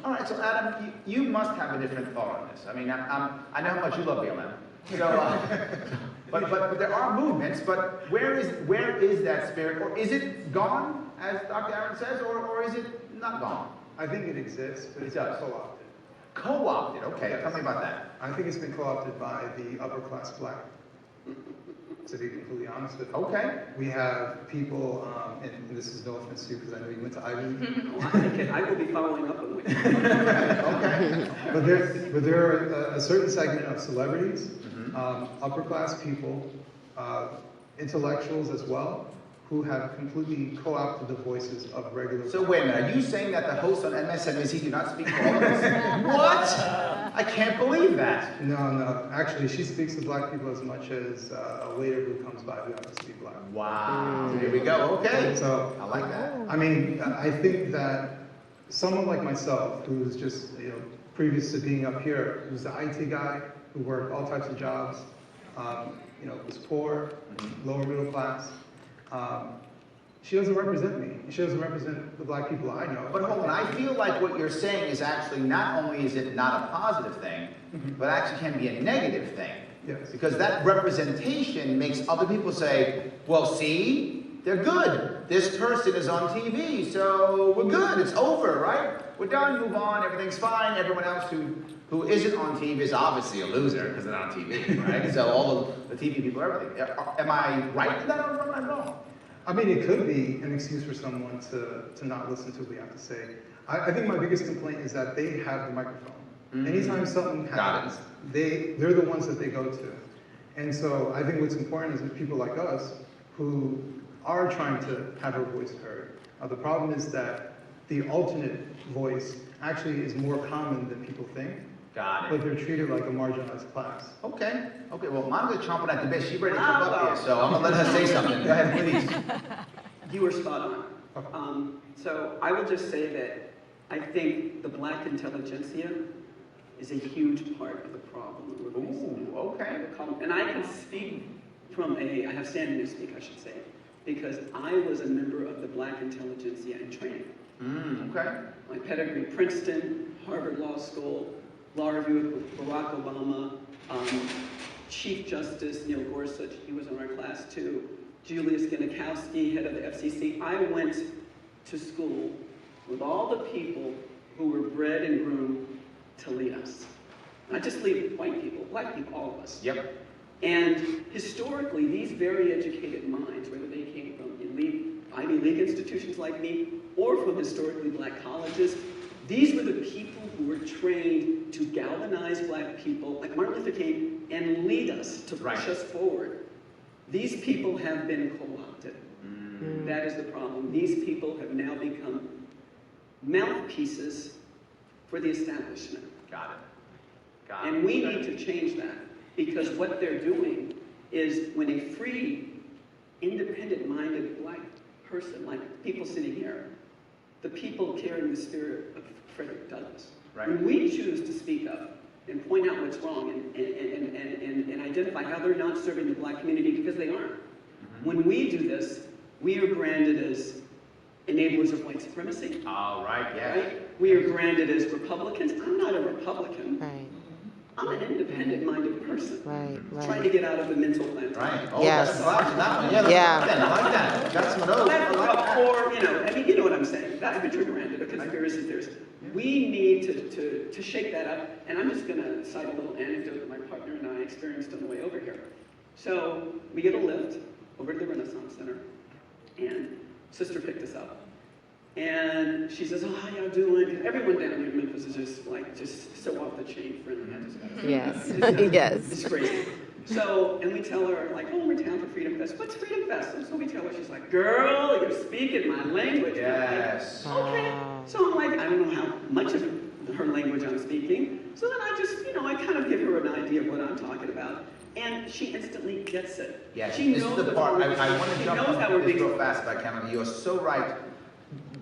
All right, so Adam, you must have a different thought on this. I mean, I know how much you love BLM. So, but there are movements. But where is that spirit, or is it gone, as Dr. Aaron says, or is it not gone? I think it exists, but it's co-opted. Co-opted. Okay, Yes. tell me about that. I think it's been co-opted by the upper class black. To be completely honest with you. Okay. We have people, and this is no offense to you because I know you went to Ivy League. I will be following up on it. Okay. But there are a certain segment of celebrities, upper class people, intellectuals as well, who have completely co-opted the voices of regular. So wait a minute, are you saying that the hosts on MSNBC do not speak for all of us? What? I can't believe that. No. Actually, she speaks to black people as much as a waiter who comes by who happens to be black. Wow. Here we go. Okay. So I like that. I mean, I think that someone like myself, who's just, previous to being up here, who's the IT guy, who worked all types of jobs, was poor, lower middle class, she doesn't represent me. She doesn't represent the black people I know. But hold on, I feel like what you're saying is actually not only is it not a positive thing, but actually can be a negative thing. Yes. Because that representation makes other people say, well, see, they're good. This person is on TV, so we're good. It's over, right? We're done, move on, everything's fine. Everyone else who isn't on TV is obviously a loser because they're not on TV, right? So all the TV people, everything. Am I right in that or am I wrong? I mean, it could be an excuse for someone to not listen to what we have to say. I think my biggest complaint is that they have the microphone. Anytime something happens, they're the ones that they go to. And so I think what's important is that people like us who are trying to have our voice heard. The problem is that the alternate voice actually is more common than people think. Got it. But they're treated like a marginalized class. Okay. Well, Monica's chomping at the bit. She's ready to come up here, so I'm going to let her say something. Go ahead, please. You were spot on. So I will just say that I think the black intelligentsia is a huge part of the problem that we're facing. Ooh, okay. And I can speak from I have standing to speak, I should say, because I was a member of the black intelligentsia in training. Okay. My pedigree, Princeton, Harvard Law School, law review with Barack Obama, Chief Justice Neil Gorsuch, he was in our class too, Julius Genachowski, head of the FCC. I went to school with all the people who were bred and groomed to lead us. Not just lead white people, black people, all of us. Yep. And historically, these very educated minds, whether they came from elite Ivy League institutions like me, or from historically black colleges, these were the people who were trained to galvanize black people, like Martin Luther King, and lead us, to push us forward. These people have been co-opted. That is the problem. These people have now become mouthpieces for the establishment. Got it. And we need to change that, because what they're doing is when a free, independent-minded black person, like people sitting here, the people carrying the spirit of Frederick Douglass, when we choose to speak up and point out what's wrong and identify how they're not serving the black community, because they aren't. When we do this, we are branded as enablers of white supremacy. All right, yeah. Right? We are branded as Republicans. I'm not a Republican. Right. I'm an independent-minded person. Right. Trying to get out of the mental plant. Right. Oh, Yes. that's that one. Yeah. I like that. Got some of those. I like that. Or, you know what I'm saying. That's the trigger end of a conspiracy theorist. We need to shake that up. And I'm just going to cite a little anecdote that my partner and I experienced on the way over here. So we get a lift over to the Renaissance Center, and sister picked us up. And she says, "Oh, how y'all doing?" Everyone down here in Memphis is just so off the chain friendly. Yes. Yes. It's crazy. So, and we tell her, like, "Oh, we're in town for Freedom Fest." "What's Freedom Fest?" And so we tell her, she's like, "Girl, you're speaking my language." Yes. Like, okay. So I'm like, I don't know how much of her language I'm speaking. So then I just, I kind of give her an idea of what I'm talking about. And she instantly gets it. Yes. She This knows is the part I want to she jump knows how on we're this being real fast, if I can. You're so right.